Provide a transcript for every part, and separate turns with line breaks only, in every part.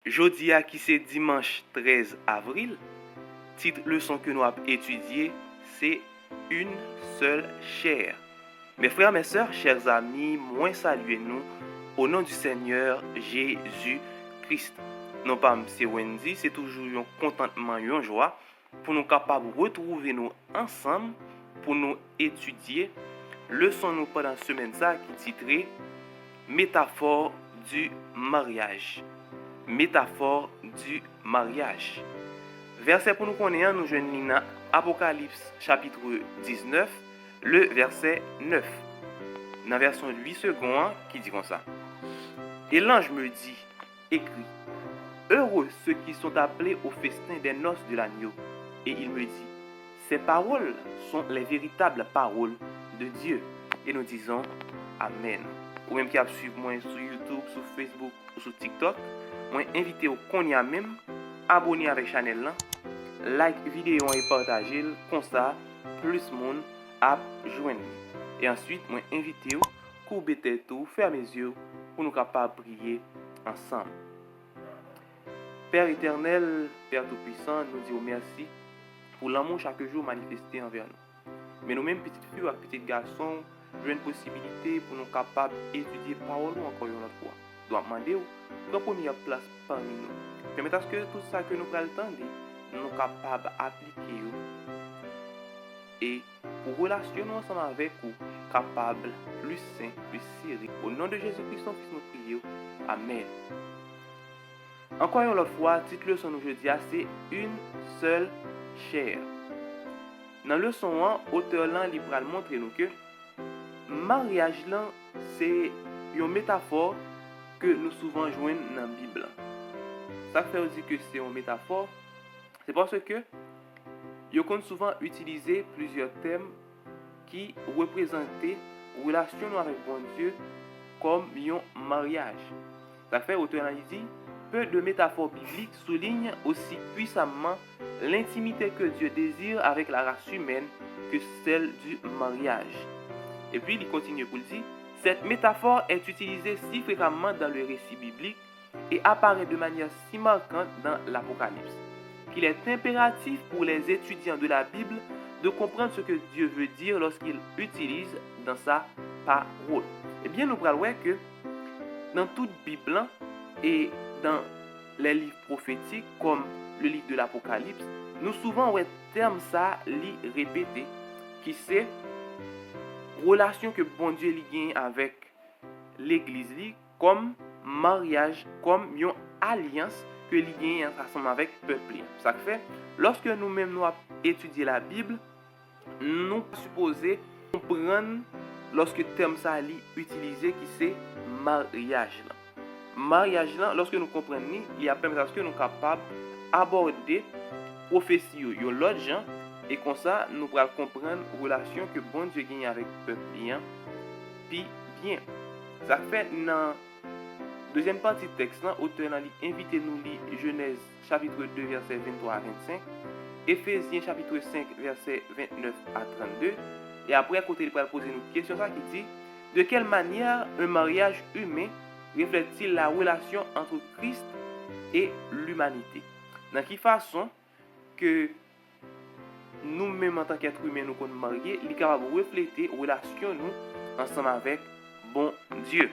Jodi a qui c'est dimanche 13 avril, titre leçon que nous avons étudié, c'est une seule chair. Mes frères, mes sœurs, chers amis, moi saluez nous au nom du Seigneur Jésus-Christ. Non pas M. Wendy, c'est toujours un contentement, une joie pour nous capables de retrouver nous ensemble pour nous étudier leçon nous pendant semaine ça qui titré métaphore du mariage. Métaphore du mariage. Verset pour nous connaître, nous joignons dans Apocalypse chapitre 19, le verset 9. Dans la version 8 secondes, qui dit comme ça. Et l'ange me dit, écrit, heureux ceux qui sont appelés au festin des noces de l'agneau. Et il me dit, ces paroles sont les véritables paroles de Dieu. Et nous disons, Amen. Ou même qui a suivi moi sur YouTube, sur Facebook ou sur TikTok, moi invité au konya même, abonner avec channel là, like vidéo et partager comme ça plus monde a joindre. Et ensuite moi invité au courber tête tout, fermer les yeux pour nous capables prier ensemble. Père éternel, Père tout-puissant, nous disons merci pour l'amour chaque jour manifesté envers nous. Mais nous-mêmes, petites filles et petits garçons, j'ai une possibilité pour nous capables d'étudier parole encore une autre fois. Nous dois demander la première place parmi nous. Permettez à ce que tout ça que nous prenons le temps nous sommes capables d'appliquer et pour relationner ensemble avec vous, capables, plus sain, plus sérieux. Au nom de Jésus-Christ, son Fils, nous prions. Amen. Encore une autre fois, titre leçon aujourd'hui, c'est une seule chair. Dans le leçon 1, l'auteur va montrer nous que mariage là, c'est une métaphore que nous souvent joignons dans la Bible. Ça fait aussi que c'est une métaphore, c'est parce que nous avons souvent utilisé plusieurs thèmes qui représentent la relation avec bon Dieu comme un mariage. Ça fait l'auteur dit peu de métaphores bibliques soulignent aussi puissamment l'intimité que Dieu désire avec la race humaine que celle du mariage. Et puis il continue pour dire, cette métaphore est utilisée si fréquemment dans le récit biblique et apparaît de manière si marquante dans l'Apocalypse, qu'il est impératif pour les étudiants de la Bible de comprendre ce que Dieu veut dire lorsqu'il utilise dans sa parole. Eh bien, nous allons voir que dans toute Bible et dans les livres prophétiques comme le livre de l'Apocalypse, nous souvent voyons terme ça li répété qui c'est relation que bon Dieu li gagne avec l'église li comme mariage, comme une alliance que li gagne ensemble avec peuple. Ça fait lorsque nous-mêmes nous étudier la Bible, nous supposons comprendre lorsque terme ça li utilisé qui c'est mariage là. Mariage là, lorsque nous comprenons, il y a permis à ce que nous sommes capables d'aborder prophétie de l'autre gens et comme ça nous pourrons comprendre la relation que bon Dieu gagne avec le peuple puis bien. Ça fait dans la deuxième partie du texte, l'auteur a invité nous lire Genèse chapitre 2 verset 23 à 25, Éphésiens chapitre 5 verset 29 à 32 et après côté il va poser une question ça qui dit de quelle manière un mariage humain reflète-t-il la relation entre Christ et l'humanité? Dans quelle façon que nous-mêmes en tant qu'être humain nous sommes mariés, il est capable de refléter la relation nous ensemble avec bon Dieu.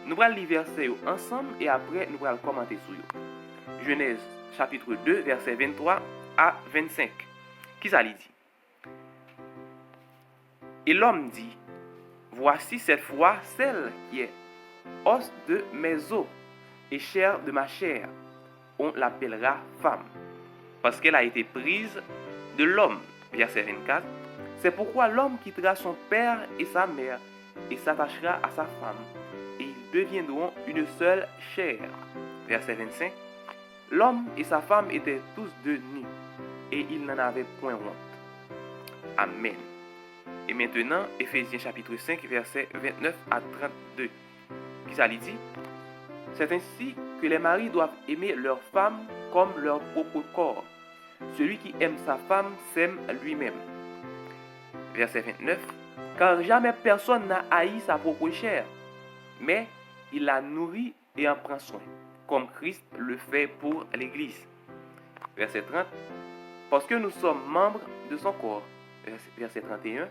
Nous allons lire verset ensemble et après nous allons commenter sur eux. Genèse chapitre 2 verset 23 à 25. Qui ça dit? Et l'homme dit, voici cette fois celle qui est os de mes os et chair de ma chair, on l'appellera femme, parce qu'elle a été prise de l'homme. Verset 24. C'est pourquoi l'homme quittera son père et sa mère et s'attachera à sa femme, et ils deviendront une seule chair. Verset 25. L'homme et sa femme étaient tous deux nus, et ils n'en avaient point honte. Amen. Et maintenant, Éphésiens chapitre 5, verset 29 à 32. Qui ça dit? C'est ainsi que les maris doivent aimer leur femme comme leur propre corps. Celui qui aime sa femme s'aime lui-même. Verset 29. Car jamais personne n'a haï sa propre chair, mais il la nourrit et en prend soin, comme Christ le fait pour l'Église. Verset 30. Parce que nous sommes membres de son corps. Verset 31.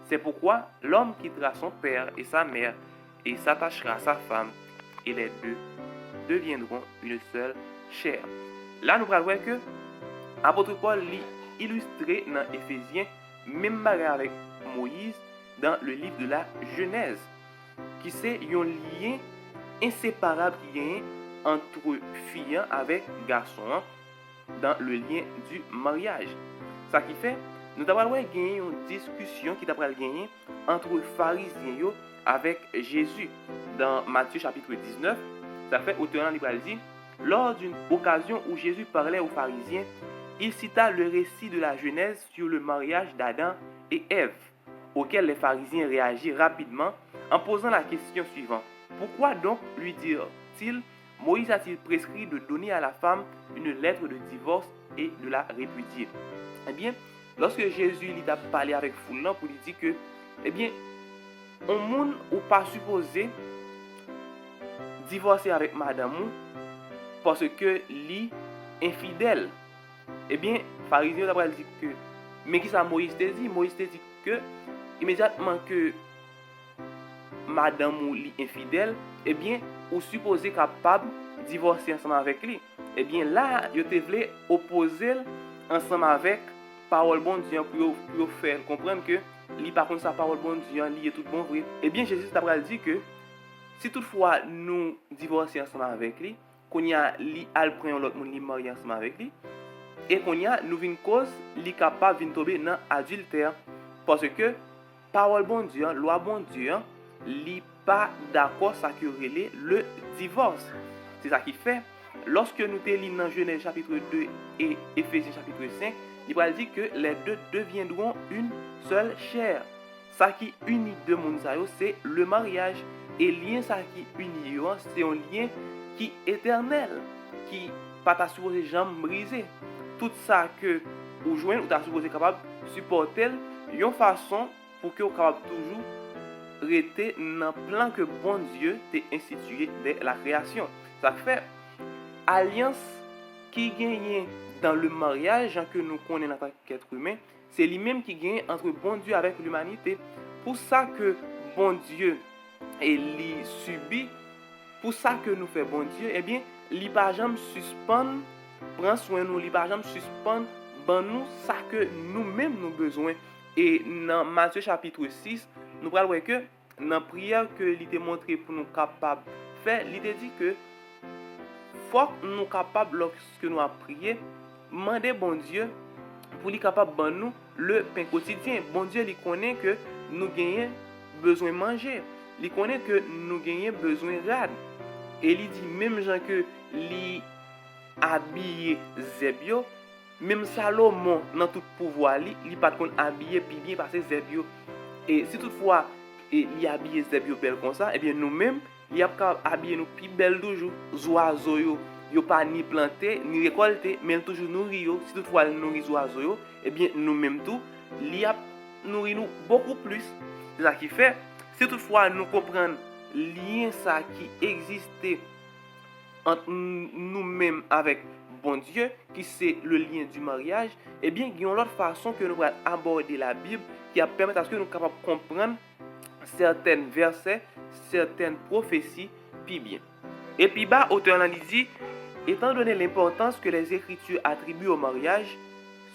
C'est pourquoi l'homme quittera son père et sa mère et s'attachera à sa femme, et les deux deviendront une seule chair. Là, nous allons voir que l'apôtre Paul illustré dans Éphésiens, même bagarre avec Moïse dans le livre de la Genèse, qui c'est un lien inséparable qui est entre filles avec garçons dans le lien du mariage. Ça qui fait, nous avons gagné une discussion qui t'a gagné entre pharisiens avec Jésus dans Matthieu chapitre 19. Ça fait auteur dit, lors d'une occasion où Jésus parlait aux pharisiens, il cita le récit de la Genèse sur le mariage d'Adam et Ève, auquel les pharisiens réagirent rapidement en posant la question suivante. Pourquoi donc, lui dirent-ils, Moïse a-t-il prescrit de donner à la femme une lettre de divorce et de la répudier? Eh bien, lorsque Jésus a parlé avec foule pour lui dire que, eh bien, on monde ou pas supposé divorcer avec madame parce que li infidèle. Eh bien, pharisien d'après dit que, mais qui ça Moïse te dit? Moïse te dit que, immédiatement que madame ou li infidèle, eh bien, ou supposé capable de divorcer ensemble avec lui. Eh bien, là, yo te voulait opposer ensemble avec parole bon Dieu pour faire comprendre que li par contre sa parole bon Dieu, li est tout bon vrai. Eh bien, Jésus d'après dit que, si toutefois nous divorcions ensemble avec lui, qu'on y a li al prend l'autre monde li marié ensemble avec lui, et qu'on y a nous une cause li capable de tomber dans adultère parce que parole bon Dieu, loi bon Dieu, li pas d'accord ça que relait le divorce. C'est ça qui fait lorsque nous te lisons dans Genèse chapitre 2 et Éphésiens chapitre 5, il va dire que les deux deviendront une seule chair. Ça qui unit deux mondes, c'est le mariage. Et lien ça qui unit, c'est un lien qui est éternel, qui pas ta supposé jamais briser. Tout ça que ou joindre ou ta supposé capable supporter une façon pour que vous capable toujours rester dans le plan que bon Dieu t'a institué dès la création. Ça fait alliance qui gagne dans le mariage que nous connaissons en tant qu'être humain, c'est lui-même qui gagne entre bon Dieu avec l'humanité. Pour ça que bon Dieu et li subit, pour ça que nous fait bon Dieu, eh bien, li pas jamais suspend, prend soin nous, li pas jamais suspend, ben nous ça que nous-mêmes nous besoin. Et dans Matthieu chapitre 6, nous allons voir que dans la prière que il t'a montré pour nous capables de faire, il t'a dit que faut que nous capables lorsque nous avons prié, demander bon Dieu pour lui capable de nous le pain quotidien. Bon Dieu, il connaît que nous gagnons besoin de manger. Il connaît que nous gagnons besoin de rad. Et il dit même gens que li habillé Zebio, même Salomon dans tout pouvoir il pas qu'on habillé puis bien parce que Zebio. Et si toutefois il habillé Zebio belle comme ça, et bien nous-mêmes il a habillé nous plus belle toujours. Oiseaux yo pas ni planté ni récolté mais toujours nourri yo. Si toutefois il nourrit oiseaux, et bien nous-mêmes tout il a nourri nous beaucoup plus. C'est ça qui fait si toutefois nous comprenons lien ça qui existait entre nous-mêmes avec bon Dieu, qui c'est le lien du mariage, eh bien, il y a une autre façon que nous allons aborder la Bible qui va permettre à ce que nous soyons capables de comprendre certains versets, certaines prophéties, puis bien. Et puis bas, auteur en dit, étant donné l'importance que les Écritures attribuent au mariage,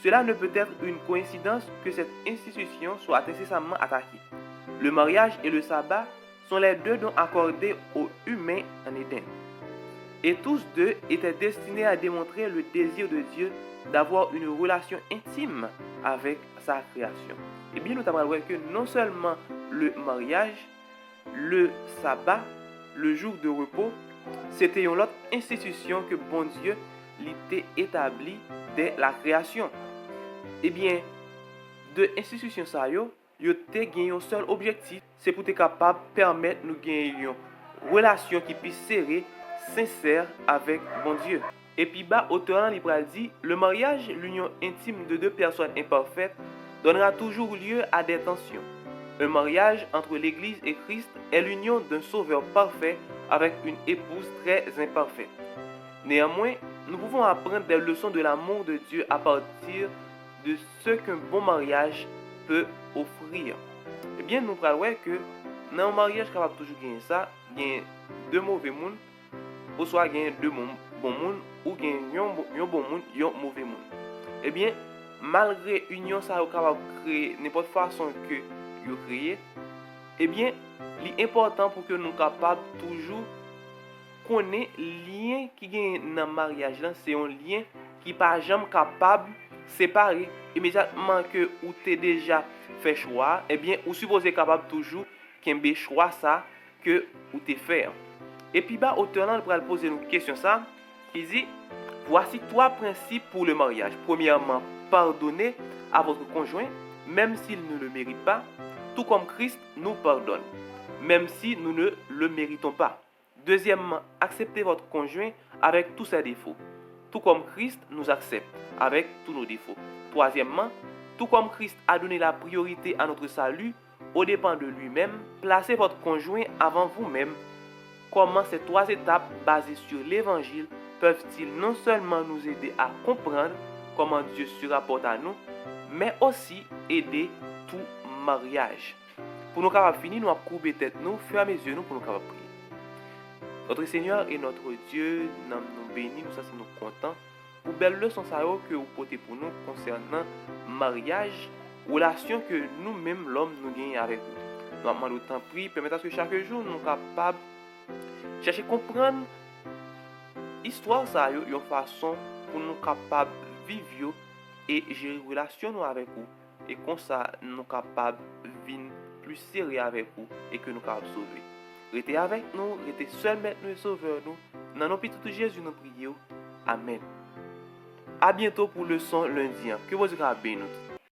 cela ne peut être une coïncidence que cette institution soit incessamment attaquée. Le mariage et le sabbat sont les deux dons accordés aux humains en Éden. Et tous deux étaient destinés à démontrer le désir de Dieu d'avoir une relation intime avec sa création. Et bien nous avons vu que non seulement le mariage, le sabbat, le jour de repos, c'était une autre institution que bon Dieu l'était établie dès la création. Et bien, de institution ça yo te gagné un seul objectif, c'est pour être capable de permettre nous gagner une relation qui puisse serrer, sincère avec bon Dieu. Et puis bas, auteur libre dit, le mariage, l'union intime de deux personnes imparfaites, donnera toujours lieu à des tensions. Un mariage entre l'Église et Christ est l'union d'un sauveur parfait avec une épouse très imparfaite. Néanmoins, nous pouvons apprendre des leçons de l'amour de Dieu à partir de ce qu'un bon mariage peut offrir. Eh bien, nous allons voir que dans un mariage capable toujours gagner ça, il y a deux mauvais monde, ou soit il y a deux bons monde, ou il y a un bon monde, et un mauvais monde. Eh bien, malgré l'union ça capable créer n'importe façon que vous créez, eh bien, l'important pour que nous capables toujours connaît lien qui gagne dans le mariage là, c'est un lien qui pas jamais capable séparer immédiatement que ou t'es déjà fait choix, eh bien ou supposé capable toujours qu'un choix ça que ou t'es fait. Et puis bah auteur là pour poser une question ça qui dit voici trois principes pour le mariage. Premièrement, pardonnez à votre conjoint même s'il ne le mérite pas, tout comme Christ nous pardonne, même si nous ne le méritons pas. Deuxièmement, acceptez votre conjoint avec tous ses défauts, tout comme Christ nous accepte avec tous nos défauts. Troisièmement, tout comme Christ a donné la priorité à notre salut au dépens de lui-même, placez votre conjoint avant vous-même. Comment ces trois étapes basées sur l'évangile peuvent-ils non seulement nous aider à comprendre comment Dieu se rapporte à nous, mais aussi aider tout mariage. Pour nous capables finir, nous avons courbé tête nous, fermer les yeux nous pour nous capables prier. Notre Seigneur et notre Dieu, nous bénissons, nous sommes contents pour belle leçon que vous portez pour nous concernant mariage, relation que nous-mêmes l'homme nous gagnons avec vous. Nous demandons autant prier, permettez à ce que chaque jour nous sommes capables de chercher à comprendre l'histoire ça une façon pour nous capables de vivre et gérer une relation avec vous et comme ça nous capables de vivre plus sérieux avec vous et que nous capables de sauver. Restez avec nous, restez seul maître nous et sauveur nous. Dans nos petits Jésus nous prions. Amen. À bientôt pour le son lundi. Que vous bénisse.